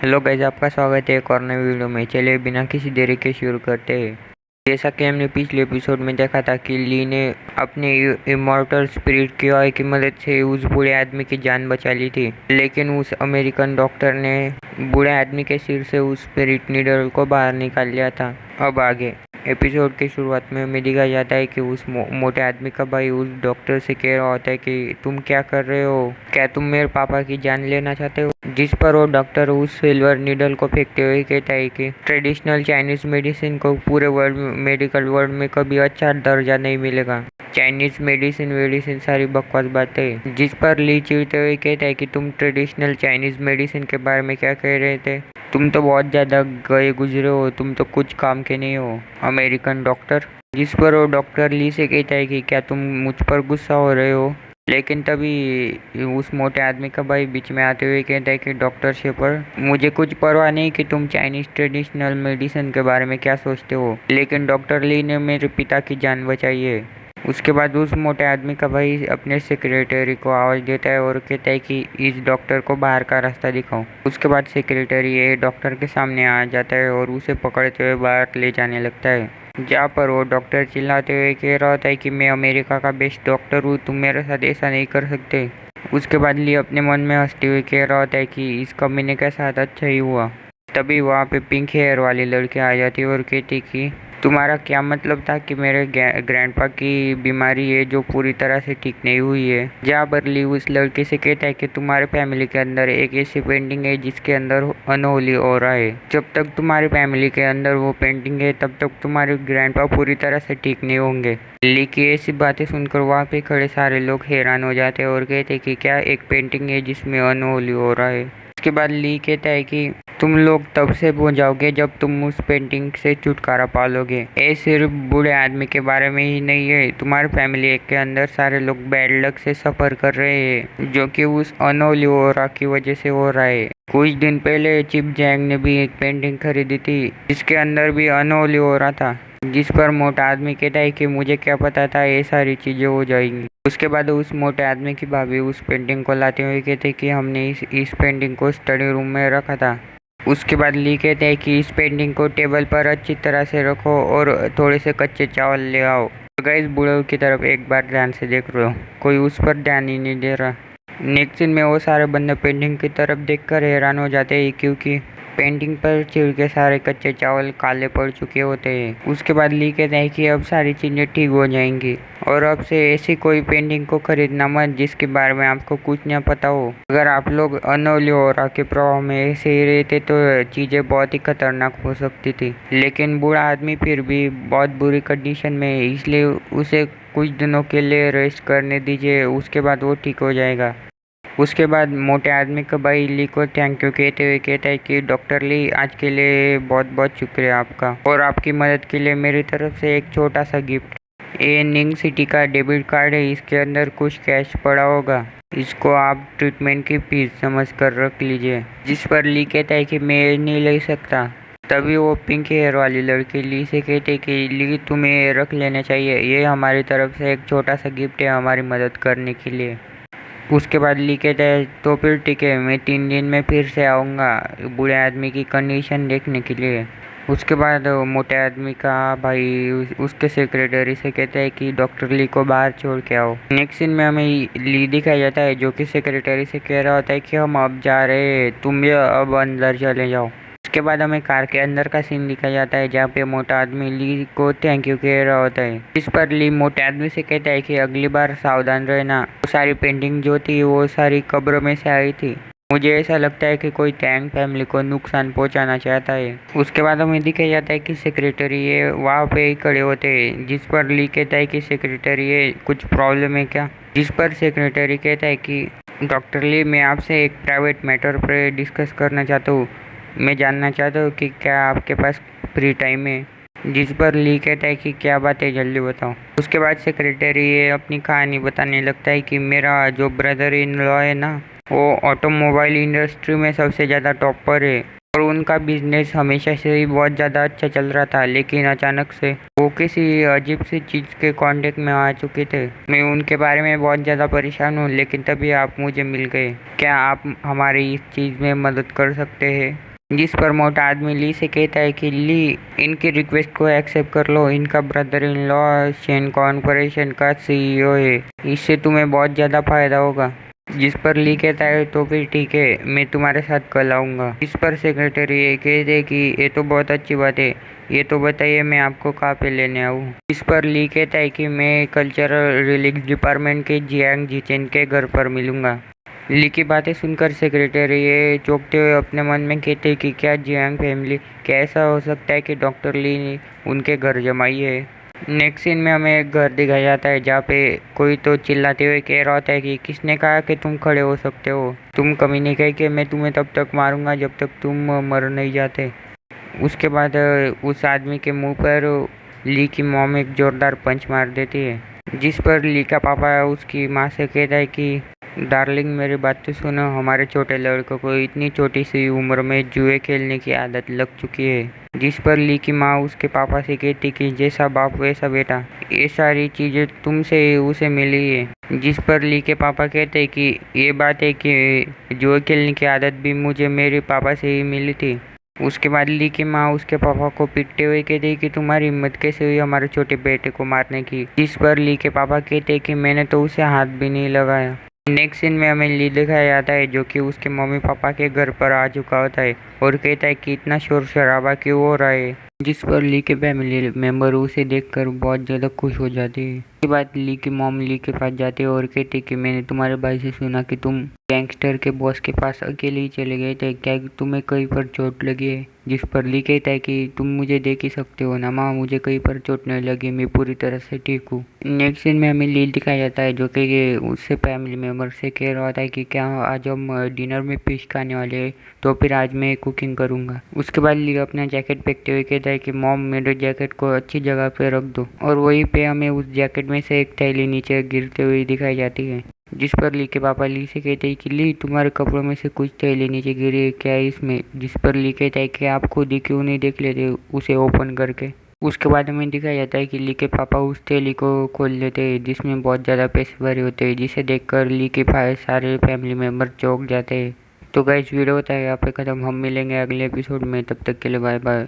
Hello guys, आपका स्वागत है एक और नई वीडियो में। चलिए बिना किसी देरी के शुरू करते हैं। जैसा कि हमने पिछले एपिसोड में देखा था कि ली ने अपने इमॉर्टल स्पिरिट की ऑय की मदद से उस बूढ़े आदमी की जान बचा ली थी, लेकिन उस अमेरिकन डॉक्टर ने बूढ़े आदमी के सिर से उस स्पिरिट नीडल को बाहर निकाल लिया था। अब आगे एपिसोड की शुरुआत में हमें दिखाया जाता है कि उस मोटे आदमी का भाई उस डॉक्टर से कह रहा होता है कि तुम क्या कर रहे हो, क्या तुम मेरे पापा की जान लेना चाहते हो। जिस पर वो डॉक्टर उस सिल्वर नीडल को फेंकते हुए कहता है कि ट्रेडिशनल चाइनीज मेडिसिन को पूरे मेडिकल वर्ल्ड में कभी अच्छा दर्जा नहीं मिलेगा। चाइनीज मेडिसिन सारी बकवास बातें है। जिस पर ली चिढ़ते हुए कहता है कि तुम ट्रेडिशनल चाइनीज मेडिसिन के बारे में क्या कह रहे थे, तुम तो बहुत ज़्यादा गए गुजरे हो, तुम तो कुछ काम के नहीं हो अमेरिकन डॉक्टर। जिस पर वो डॉक्टर ली से कहता है कि क्या तुम मुझ पर गुस्सा हो रहे हो, लेकिन तभी उस मोटे आदमी का भाई बीच में आते हुए कहता है कि डॉक्टर शेपर, मुझे कुछ परवाह नहीं कि तुम चाइनीज ट्रेडिशनल मेडिसिन के बारे में क्या सोचते हो, लेकिन डॉक्टर ली ने मेरे पिता की जान बचाई है। उसके बाद उस मोटे आदमी का भाई अपने सेक्रेटरी को आवाज़ देता है और कहता है कि इस डॉक्टर को बाहर का रास्ता दिखाओ। उसके बाद सेक्रेटरी ये डॉक्टर के सामने आ जाता है और उसे पकड़ते हुए बाहर ले जाने लगता है, जहाँ पर वो डॉक्टर चिल्लाते हुए कह रहा होता है कि मैं अमेरिका का बेस्ट डॉक्टर हूँ, तुम मेरे साथ ऐसा नहीं कर सकते। उसके बाद ली अपने मन में हंसते हुए कह रहा होता है कि इस कमीने के साथ अच्छा ही हुआ। तभी वहाँ पे पिंक हेयर वाली लड़की आ जाती है और कहती कि तुम्हारा क्या मतलब था कि मेरे ग्रैंडपा की बीमारी है जो पूरी तरह से ठीक नहीं हुई है। जहाँ पर ली उस लड़के से कहता है कि तुम्हारे फैमिली के अंदर एक ऐसी पेंटिंग है जिसके अंदर अनहोली हो रहा है, जब तक तुम्हारी फैमिली के अंदर वो पेंटिंग है तब तक तुम्हारे ग्रैंडपा पूरी तरह से ठीक नहीं होंगे। ली की ऐसी बातें सुनकर वहाँ पे खड़े सारे लोग हैरान हो जाते हैं और कहते हैं कि क्या एक पेंटिंग है जिसमें अनहोली हो रहा है। उसके बाद ली कहता है कि तुम लोग तब से हो जाओगे जब तुम उस पेंटिंग से छुटकारा पालोगे। ये सिर्फ बूढ़े आदमी के बारे में ही नहीं है, तुम्हारे फैमिली के अंदर सारे लोग बैड लक से सफ़र कर रहे हैं, जो कि उस अनहोली ओरा की वजह से हो रहा है। कुछ दिन पहले चिप जैंग ने भी एक पेंटिंग खरीदी थी जिसके अंदर भी अनहोली हो रहा था। जिस पर मोटा आदमी कहता है कि मुझे क्या पता था ये सारी चीज़ें हो जाएंगी। उसके बाद उस मोटे आदमी की भाभी उस पेंटिंग को लाते हुए कहते कि हमने इस पेंटिंग को स्टडी रूम में रखा था। उसके बाद ली कहते हैं कि इस पेंटिंग को टेबल पर अच्छी तरह से रखो और थोड़े से कच्चे चावल ले आओ। तो गाइस, बूढ़े की तरफ एक बार ध्यान से देख रहे हो, कोई उस पर ध्यान ही नहीं दे रहा। नेक्स्ट सीन में वो सारे बंदे पेंटिंग की तरफ देखकर हैरान हो जाते हैं क्योंकि पेंटिंग पर चिड़ के सारे कच्चे चावल काले पड़ चुके होते हैं। उसके बाद ली कहते हैं कि अब सारी चीज़ें ठीक हो जाएंगी और अब से ऐसी कोई पेंटिंग को खरीदना मत जिसके बारे में आपको कुछ ना पता हो। अगर आप लोग अनहोली ओरा के प्रभाव में ऐसे ही रहते तो चीज़ें बहुत ही खतरनाक हो सकती थी। लेकिन बूढ़ा आदमी फिर भी बहुत बुरी कंडीशन में है, इसलिए उसे कुछ दिनों के लिए रेस्ट करने दीजिए, उसके बाद वो ठीक हो जाएगा। उसके बाद मोटे आदमी का भाई ली को थैंक यू कहते हुए कहता है कि डॉक्टर ली, आज के लिए बहुत बहुत शुक्रिया आपका, और आपकी मदद के लिए मेरी तरफ से एक छोटा सा गिफ्ट। ये निंग सिटी का डेबिट कार्ड है, इसके अंदर कुछ कैश पड़ा होगा, इसको आप ट्रीटमेंट की फीस समझ कर रख लीजिए। जिस पर ली कहता है कि मैं नहीं ले सकता। तभी वो पिंक हेयर वाली लड़की ली से कहते कि ली, तुम्हें रख लेना चाहिए, ये हमारी तरफ से एक छोटा सा गिफ्ट है हमारी मदद करने के लिए। उसके बाद ली कहता है तो फिर ठीक है, मैं 3 दिन में फिर से आऊँगा बूढ़े आदमी की कंडीशन देखने के लिए। उसके बाद मोटे आदमी का भाई उसके सेक्रेटरी से कहता है कि डॉक्टर ली को बाहर छोड़ के आओ। नेक्स्ट सीन में हमें ली दिखाया जाता है जो कि सेक्रेटरी से कह रहा होता है कि हम अब जा रहे हैं, तुम भी अब अंदर चले जाओ। उसके बाद हमें कार के अंदर का सीन दिखाया जाता है जहाँ पे मोटा आदमी ली को थैंक यू कह रहा होता है। इस पर ली मोटे आदमी से कहता है कि अगली बार सावधान रहना, वो सारी पेंटिंग जो थी वो सारी कब्र में से आई थी, मुझे ऐसा लगता है कि कोई टैंग फैमिली को नुकसान पहुंचाना चाहता है। उसके बाद हमें दिखाया जाता है कि सेक्रेटरी ये वहाँ पे ही खड़े होते हैं। जिस पर ली कहता है कि सेक्रेटरी ये कुछ प्रॉब्लम है क्या। जिस पर सेक्रेटरी कहता है कि डॉक्टर ली, मैं आपसे एक प्राइवेट मैटर पर डिस्कस करना चाहता हूँ, मैं जानना चाहता हूँ कि क्या आपके पास फ्री टाइम है। जिस पर ली कहता है कि क्या बात है, जल्दी बताओ। उसके बाद सेक्रेटरी ये अपनी कहानी बताने लगता है कि मेरा जो ब्रदर इन लॉ है ना, वो ऑटोमोबाइल इंडस्ट्री में सबसे ज़्यादा टॉप पर है और उनका बिजनेस हमेशा से ही बहुत ज़्यादा अच्छा चल रहा था, लेकिन अचानक से वो किसी अजीब सी चीज़ के कांटेक्ट में आ चुके थे। मैं उनके बारे में बहुत ज़्यादा परेशान हूँ, लेकिन तभी आप मुझे मिल गए। क्या आप हमारी इस चीज़ में मदद कर सकते हैं। जिस पर मोटा आदमी ली से कहता है कि ली, इनकी रिक्वेस्ट को एक्सेप्ट कर लो, इनका brother in law Shane corporation का सीईओ है, इससे तुम्हें बहुत ज़्यादा फायदा होगा। जिस पर ली कहता है तो फिर ठीक है, मैं तुम्हारे साथ कल आऊँगा। इस पर सेक्रेटरी ये कहते हैं कि ये तो बहुत अच्छी बात है, ये तो बताइए मैं आपको कहाँ पे लेने आऊँ। इस पर ली कहता है कि मैं कल्चरल रिलीज डिपार्टमेंट के जियांग जिचेन के घर पर मिलूँगा। ली की बातें सुनकर सेक्रेटरी ये चौंकते हुए अपने मन में कहते कि क्या जियांग फैमिली, क्या ऐसा हो सकता है कि डॉक्टर ली ने उनके घर जमाई है। नेक्स्ट सीन में हमें एक घर दिखाया जाता है जहाँ पे कोई तो चिल्लाते हुए कह रहा होता है कि किसने कहा कि तुम खड़े हो सकते हो, तुम कभी नहीं कहे कि मैं तुम्हें तब तक मारूंगा जब तक तुम मर नहीं जाते। उसके बाद उस आदमी के मुंह पर ली की मॉम एक जोरदार पंच मार देती है, जिस पर ली का पापा उसकी माँ से कहता है कि डार्लिंग मेरी बात तो सुनो, हमारे छोटे लड़कों को इतनी छोटी सी उम्र में जुए खेलने की आदत लग चुकी है। जिस पर ली की माँ उसके पापा से कहती कि जैसा बाप वैसा बेटा, ये सारी चीज़ें तुमसे उसे मिली है। जिस पर ली के पापा कहते कि ये बात है कि जुए खेलने की आदत भी मुझे मेरे पापा से ही मिली थी। उसके बाद ली की माँ उसके पापा को पीटते हुए कहती कि तुम्हारी हिम्मत कैसे हुई हमारे छोटे बेटे को मारने की। जिस पर ली के पापा कहते कि मैंने तो उसे हाथ भी नहीं लगाया। नेक्स्ट सीन में हमें ली दिखाया जाता है जो कि उसके मम्मी पापा के घर पर आ चुका होता है और कहता है कि इतना शोर शराबा क्यों हो रहा है। जिस पर ली के फैमिली मेंबर उसे देखकर बहुत ज़्यादा खुश हो जाते हैं। इसके बाद ली की मॉम ली के पास जाते हैं और कहते कि मैंने तुम्हारे भाई से सुना कि तुम गैंगस्टर के बॉस के पास अकेले ही चले गए थे, क्या तुम्हें कहीं पर चोट लगी है। जिस पर ली कहता है कि तुम मुझे देख ही सकते हो ना माँ, मुझे कहीं पर चोट नहीं लगी, मैं पूरी तरह से ठीक हूँ। नेक्स्ट सीन में हमें ली दिखाया जाता है जो कि उससे फैमिली मेम्बर से कह रहा होता है कि क्या आज हम डिनर में फिश खाने वाले हैं, तो फिर आज मैं कुकिंग करूँगा। उसके बाद ली अपना जैकेट फेंकते हुए कहता है कि मॉम मेरे जैकेट को अच्छी जगह पे रख दो, और वहीं पे हमें उस जैकेट में से एक थैली नीचे गिरते हुए दिखाई जाती है। जिस पर ली के पापा ली से कहते हैं कि ली तुम्हारे कपड़ों में से कुछ थैली नीचे गिरी है क्या इसमें। जिस पर ली कहता है कि आप खुद ही क्यों नहीं देख लेते उसे ओपन करके। उसके बाद हमें दिखाया जाता है कि ली के पापा उस थैली को खोल लेते हैं जिसमें बहुत ज़्यादा पैसे भरे होते हैं, जिसे देखकर ली के सारे फैमिली मेम्बर चौंक जाते हैं। तो गाइस वीडियो होता है यहाँ पे ख़त्म, हम मिलेंगे अगले एपिसोड में, तब तक के लिए बाय बाय।